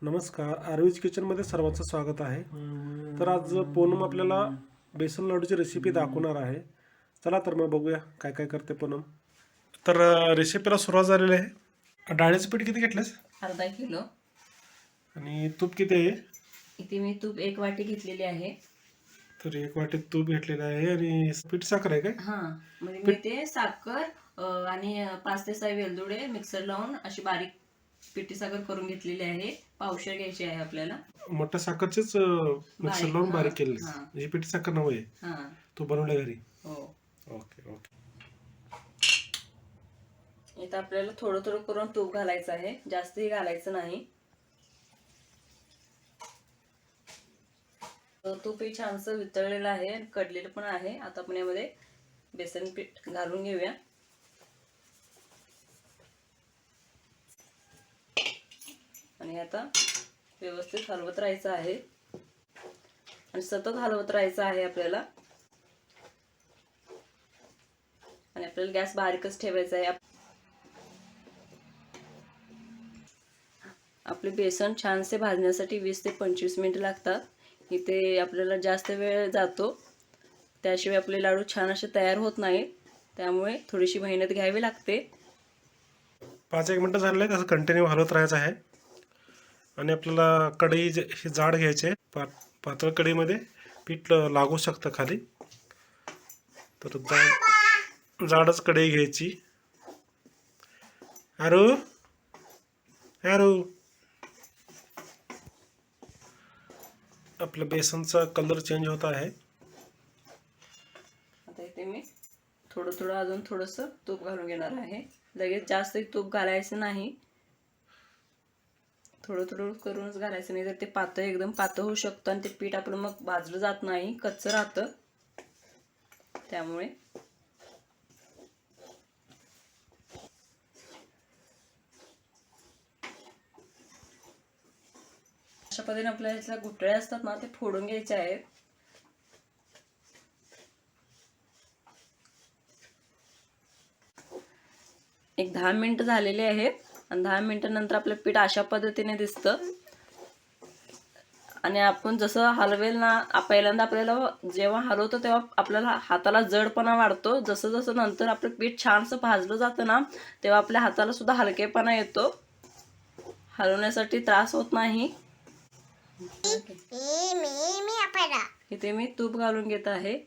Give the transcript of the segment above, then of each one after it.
नमस्कार, आर्वीज किचनमध्ये सर्वांचं स्वागत आहे. तर आज पूनम आपल्याला बेसन लाडूची रेसिपी दाखवणार आहे. चला तर मग बघूया काय काय करते पूनम. तर रेसिपीला सुरुवात झालेली आहे. डाळीचं पीठ किती घेतलंस अर्धा किलो आणि तूप किती आहे? इथे मी तूप 1 वाटी घेतलेली आहे. तर 1 वाटी तूप घेतलेलं आहे आणि पीठ साखर आहे काय? हा म्हणजे मी ते साखर आणि 5 ते 6 वेलदोडे मिक्सर लावून अशी बारीक पिठी साखर करून घेतलेली आहे. पावशेर घ्यायची आहे आपल्याला. मोठ्या साखरचीच मिक्सर लावून बारीक केली म्हणजे पिठी साखर नव्हे. तू बनवल्या घरी? हो. Okay okay. इथं आपल्याला थोडं थोडं करून तूप घालायचं आहे, जास्तही घालायचं नाही. तूपही छानसं वितळलेलं आहे आणि कडलेलं पण आहे. आता आपण यामध्ये बेसन पीठ घालून घेऊया. आणि आता व्यवस्थित हलवत राहायचं आहे आणि सतत हलवत राहायचं आहे आपल्याला. आणि आपल्याला गॅस बारीकच ठेवायचा आहे. आपले बेसन छानसे भाजण्यासाठी 20 ते 25 मिनिट लागतात. इथे आपल्याला जास्त वेळ जातो, त्याशिवाय आपले लाडू छान असे तयार होत नाहीत. त्यामुळे थोडीशी मेहनत घ्यावी लागते. 5-1 मिनटं झालेलं आहे, असं कंटिन्यू हलवत राहायचं आहे. आणि आपल्याला कढई ही जाड घ्यायची आहे. पातळ कढईमध्ये पीठ लागू शकतं खाली. तर जाडच कढई घ्यायची. अरू अरू आपलं बेसनचा कलर चेंज होत आहे. आता इथे मी थोडं थोडं अजून थोडंसं तूप घालून घेणार आहे. लगेच जास्त तूप घालायचं नाही, थोडं थोडं करूनच घालायचं, नाही तर ते पातळ एकदम पातळ होऊ शकतं आणि ते पीठ आपलं मग भाजलं जात नाही, कच्चं राहतं. त्यामुळे अशा पद्धतीने आपल्या इथल्या गुठळे असतात ना, ते फोडून घ्यायचे आहेत. एक 10 मिनिटं झालेले आहेत आणि 10 मिनिटांनंतर आपलं पीठ अशा पद्धतीने दिसतं. आणि आपण जसं हलवेल ना, पहिल्यांदा आपल्याला जेव्हा हलवतो तेव्हा आपल्याला हाताला जडपणा वाढतो. जसं जसं नंतर आपलं पीठ छानसं भाजलं जातं ना, तेव्हा आपल्या हाताला सुद्धा हलकेपणा येतो. हलवण्यासाठी त्रास होत नाही. इथे मी तूप घालून घेत आहे.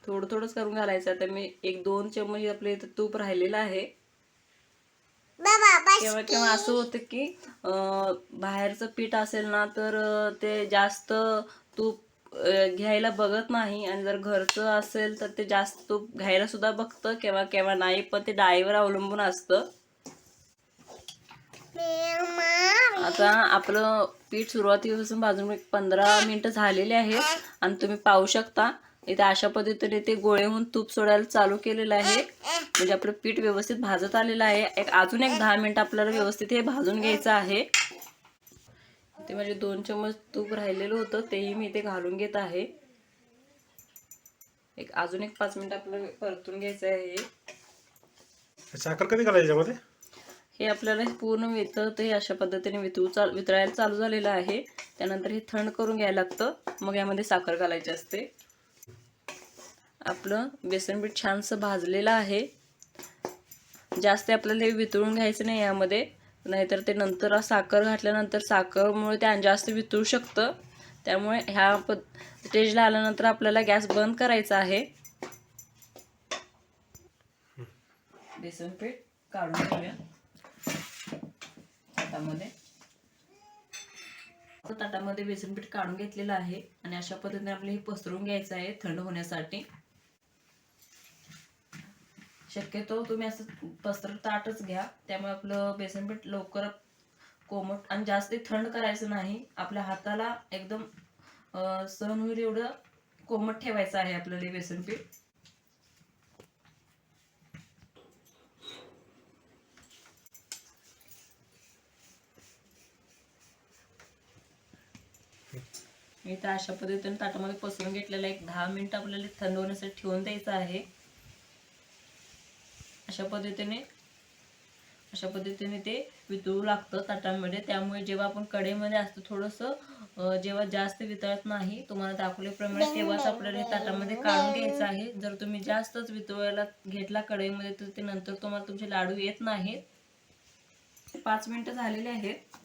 थोडं थोडंच करून घालायचं. आता मी 1-2 चमचे आपले इथे तूप राहिलेलं आहे. केव्हा केव्हा असं होतं की बाहेरचं पीठ असेल ना, तर ते जास्त तूप घ्यायला बघत नाही, आणि जर घरचं असेल तर ते जास्त तूप घ्यायला सुद्धा बघतं, केव्हा केव्हा नाही. पण ते डाळीवर अवलंबून असतं. आता आपलं पीठ सुरुवातीपासून भाजून 15 मिनिटं झालेले आहेत आणि तुम्ही पाहू शकता इथे अशा पद्धतीने ते गोळे होऊन तूप सोडायला चालू केलेलं आहे. म्हणजे आपलं पीठ व्यवस्थित भाजत आलेलं आहे. अजून एक 10 मिनिटं आपल्याला व्यवस्थित हे भाजून घ्यायचं आहे. ते म्हणजे 2 चमच तूप राहिलेलं होतं, तेही मी इथे घालून घेत आहे. अजून एक 5 मिनिटं आपल्याला परतून घ्यायचं आहे. साखर कधी घालायची यामध्ये? हे आपल्याला पूर्ण वितळतं, हे अशा पद्धतीने वितळायला चालू झालेलं आहे. त्यानंतर हे थंड करून घ्यायला लागतं, मग यामध्ये साखर घालायची असते. आपलं बेसन पीठ छानसं भाजलेलं आहे. जास्त आपल्याला हे वितळून घ्यायचं नाही यामध्ये, नाहीतर ते नंतर साखर घातल्यानंतर साखरमुळे ते जास्त वितळू शकतं. त्यामुळे ह्या स्टेजला आल्यानंतर आपल्याला गॅस बंद करायचा आहे. बेसन पीठ काढून घेऊया ताटामध्ये बेसन पीठ काढून घेतलेलं आहे आणि अशा पद्धतीने आपल्याला हे पसरून घ्यायचं आहे थंड होण्यासाठी. शक्यतो तुम्ही असं पसरट ताटच घ्या, त्यामुळे आपलं बेसन पीठ लवकर कोमट, आणि जास्त थंड करायचं नाही. आपल्या हाताला एकदम सहन होईल एवढं कोमट ठेवायचं आहे आपल्याला बेसन पीठ. इथं अशा पद्धतीने ताटामध्ये पसरून घेतलेलं 10 मिनिटं आपल्याला थंड होण्यासाठी ठेवून द्यायचं आहे. अशा पद्धतीने ते वितळू लागतं ताटामध्ये. त्यामुळे जेव्हा आपण कढईमध्ये असतो थोडंसं जेव्हा जास्त वितळत नाही तुम्हाला दाखवल्याप्रमाणे तेव्हाच आपल्याला हे ताटामध्ये काढून घ्यायचं आहे. जर तुम्ही जास्तच वितळायला घेतला कढईमध्ये तर ते नंतर तुम्हाला तुमचे लाडू येत नाहीत. 5 मिनिटं झालेले आहेत.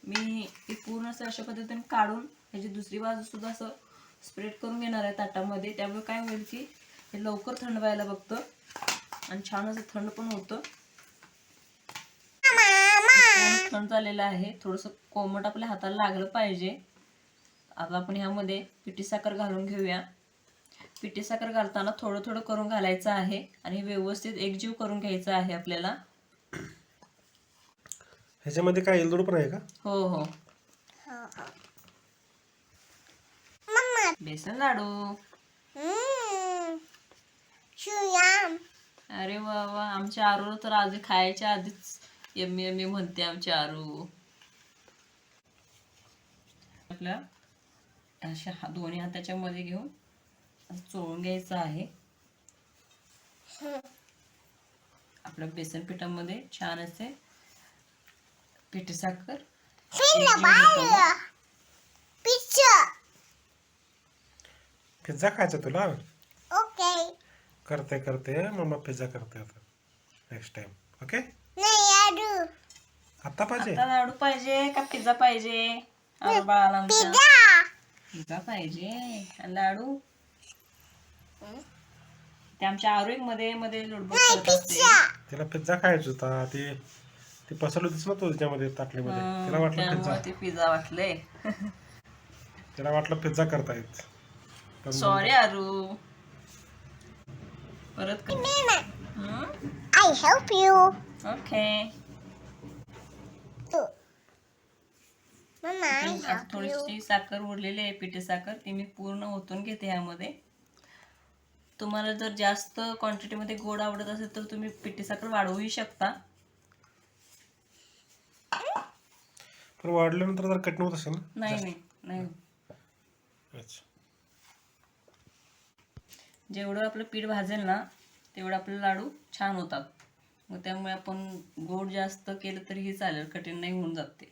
मी ते पूर्ण असं अशा पद्धतीने काढून ह्याची दुसरी बाजू सुद्धा असं स्प्रेड करून घेणार आहे ताटामध्ये. त्यामुळे काय होईल की हे लवकर थंड व्हायला बघतं आणि छान असं थंड पण होतं. थंड झालेलं आहे. थोडंसं कोमट आपल्या हाताला लागलं पाहिजे. आता आपण ह्यामध्ये पिठी साखर घालून घेऊया. पिठी साखर घालताना थोडं थोडं करून घालायचं आहे आणि व्यवस्थित एकजीव करून घ्यायचं आहे आपल्याला. ह्याच्यामध्ये काय एलदोड पण आहे का? हो हो. बेसन लाडू. अरे वा वा, आमच्या आरू तर आधी खायच्या आधीच यम्मी यम्मी म्हणते आमची आरू. आपल्या अशा दोन्ही हाताच्या मध्ये घेऊन चोळून घ्यायचं आहे. आपल्या बेसन पिठामध्ये छान असे पिठी साखर पिझ्झा खायचा तुला? ओके. करते करते मम्मा पिझ्झा करते आता नेक्स्ट टाइम. ओके. नाही लाडू. आता पाहिजे? आता लाडू पाहिजे का पिझ्झा पाहिजे? आरू बाळाला आमच्या पिझ्झा. पिझ्झा पाहिजे आणि लाडू. ते आमच्या आरू मध्ये मध्ये लुडबुड करत असते. तिला पिझ्झा खायचा होता. ती पसरली होतीस ना तू त्याच्यामध्ये ताटलीमध्ये. तिला वाटलं पिझ्झा. त्यामुळे ते पिझ्झा वाटले. तिला वाटलं पिझ्झा करतायत. सॉरी आरू. परत कर. I help you. Okay. Mama, I आता help you. थोडीशी साखर उरलेली आहे पिठी साखर ती मी पूर्ण ओतून घेते ह्यामध्ये. तुम्हाला जर जास्त क्वांटिटीमध्ये गोड आवडत असेल तर तुम्ही पिठी साखर वाढवूही शकता. पण वाढल्यानंतर जर कठीण होत असेल ना? नाही नाही नाही. अच्छा. जेवढं आपलं पीठ भाजेल ना तेवढं आपले लाडू छान होतात. मग त्यामुळे आपण गोड जास्त केलं तरीही चालेल, कठीण नाही होऊन जाते.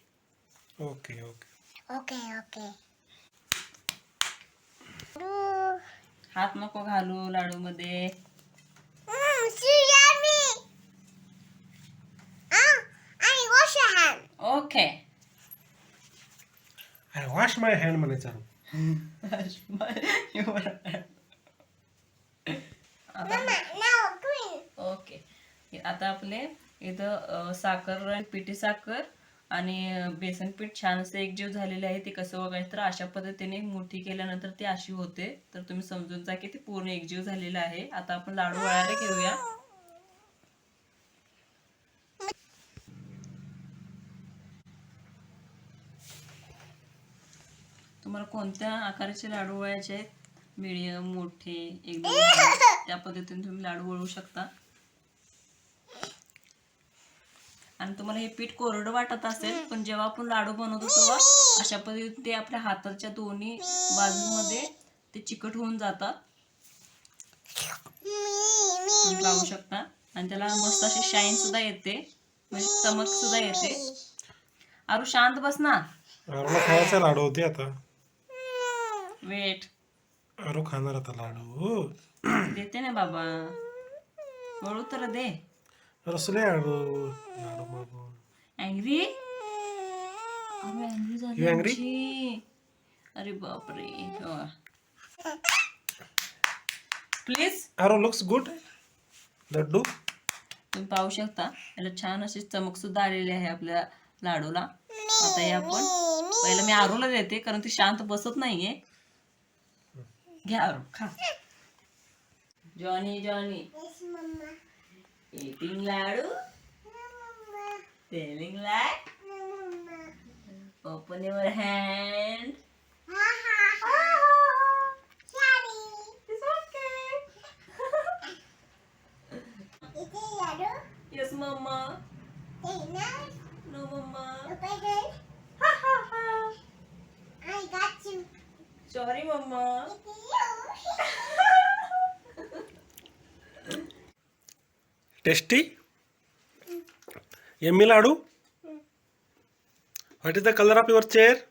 Okay okay. Okay, okay. हात नको घालू लाडू मध्ये. So yummy. I wash your hand. Okay. I wash my hand म्हणायचं. Mama, now green. ओके. आता आपले इथं साखर आणि पिठी साखर आणि बेसन पीठ छान असं एकजीव झालेले आहे. ते कसं बघायचं तर अशा पद्धतीने मुठी केल्यानंतर ती अशी होते. तर तुम्ही समजून जा की ती पूर्ण एकजीव झालेलं आहे. आता आपण लाडू वळायला घेऊया. तुम्हाला कोणत्या आकाराचे लाडू वळायचे आहेत? मीडियम, मोठे, एकदम त्या पद्धतीने तुम्ही लाडू वळू शकता. आणि तुम्हाला हे पीठ कोरडं वाटत असेल पण जेव्हा आपण लाडू बनवतो तेव्हा अशा पद्धतीने ते आपल्या हाताच्या दोन्ही बाजूमध्ये ते चिकट होऊन जातात. तुम्ही पाहू शकता आणि त्याला मस्त अशी शाईन सुद्धा येते, म्हणजे चमक सुद्धा येते. आरू शांत बस ना. आरूला खायचा लाडू होते आता. वेट. आरू खाणार आता लाडू. देते ना बाबा, वळू तर दे. रसले आरू लाडू मागून. अँग्री. अरे अँग्री झाली You angry? आमची. अरे बापरे. Please. Aaru looks good. Laddoo. तुम्ही पाहू शकता याला छान अशी चमक सुद्धा आलेली आहे आपल्या लाडूला. आता हे आपण पहिलं मी आरूला देते कारण ती शांत बसत नाहीये. घ्या आरू खा. Johnny Johnny Yes, Mama. eating laddu, Mama. telling lie, Mama. open your hand. Ha ha ha. Sorry. It's okay. Is it laddoo? Yes mama. Is it nice? No mama. Open it. Ha ha ha. I got you. Sorry mama. It's you. Tasty Yummy Ladoo? What is the color of your chair?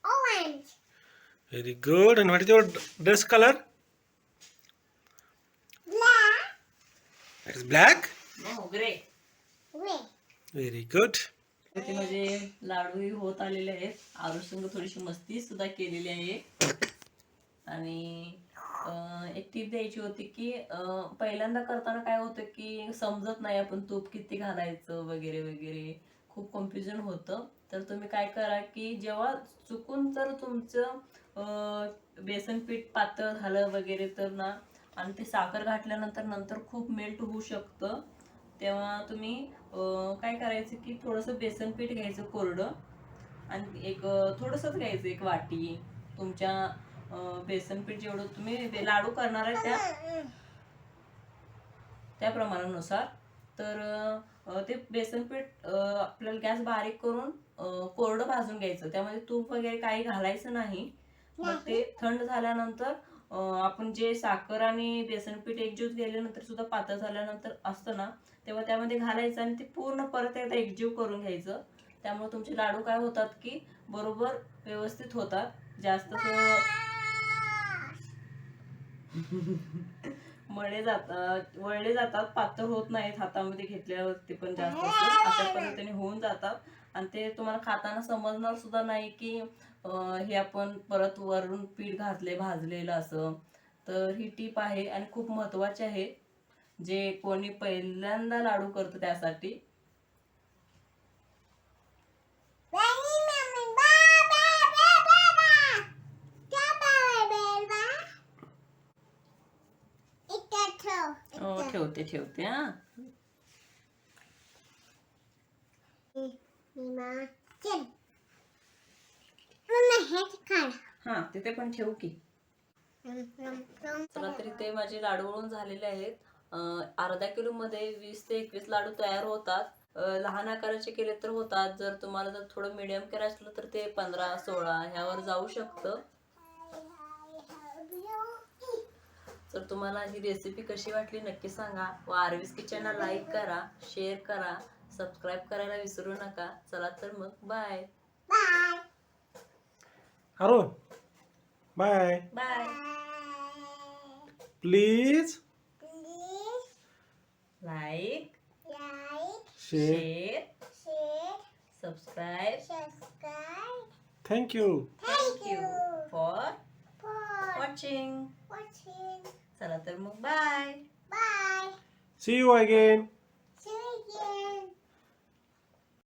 Orange. Very good. And what is your dress color? Black. It is black. हो grey. Red. Very good. ते माझे लाडूही होत आलेले आहेत. आरुषसंग थोडीशी मस्ती सुद्धा केलेली आहे. आणि एक टीप द्यायची होती की पहिल्यांदा करताना काय होतं की समजत नाही आपण तूप किती घालायचं वगैरे वगैरे, खूप कन्फ्युजन होतं. तर तुम्ही काय करा की जेव्हा चुकून जर तुमचं बेसन पीठ पातळ झालं वगैरे तर ना, आणि ते साखर घातल्यानंतर नंतर खूप मेल्ट होऊ शकतं, तेव्हा तुम्ही काय करायचं की थोडंसं बेसन पीठ घ्यायचं कोरडं, आणि एक थोडंसंच घ्यायचं, एक वाटी तुमच्या बेसन पीठ जेवढं तुम्ही ते लाडू करणार आहे त्या प्रमाणानुसार. तर ते बेसन पीठ आपल्याला गॅस बारीक करून कोरडं भाजून घ्यायचं. त्यामध्ये तूप वगैरे काही घालायचं नाही. मग ते थंड झाल्यानंतर आपण जे साखर आणि बेसन पीठ एकजीव केल्यानंतर सुद्धा पातळ झाल्यानंतर असतं ना, तेव्हा त्यामध्ये घालायचं आणि ते पूर्ण परत एकदा एकजीव करून घ्यायचं. त्यामुळे तुमचे लाडू काय होतात की बरोबर व्यवस्थित होतात. जास्त वळले जातात, पातळ होत नाहीत, हातामध्ये घेतल्यावरती पण जास्त अशा पद्धतीने होऊन जातात. आणि ते तुम्हाला खाताना समजणार सुद्धा नाही की हे आपण परत वरून पीठ घातले भाजलेलं असं. तर ही टीप आहे आणि खूप महत्वाची आहे, जे कोणी पहिल्यांदा लाडू करतं त्यासाठी. ठेवते हा. हा तिथे पण ठेवू की. चला, तरी ते माझे लाडू वळून झालेले आहेत. अर्धा किलो मध्ये 20 ते 21 लाडू तयार होतात. लहान आकाराचे केले तर होतात. जर तुम्हाला जर थोडं मिडियम करायचं असलं तर ते 15-16 ह्यावर जाऊ शकतं. तर तुम्हाला ही रेसिपी कशी वाटली नक्की सांगा. व आर्वीज किचनला लाईक करा, शेअर करा, सबस्क्राईब करायला विसरू नका. चला तर मग bye Aro, bye. Bye. Please like, share. Share, subscribe. Thank you. Thank you for watching. चला तर मग बाय. See you again.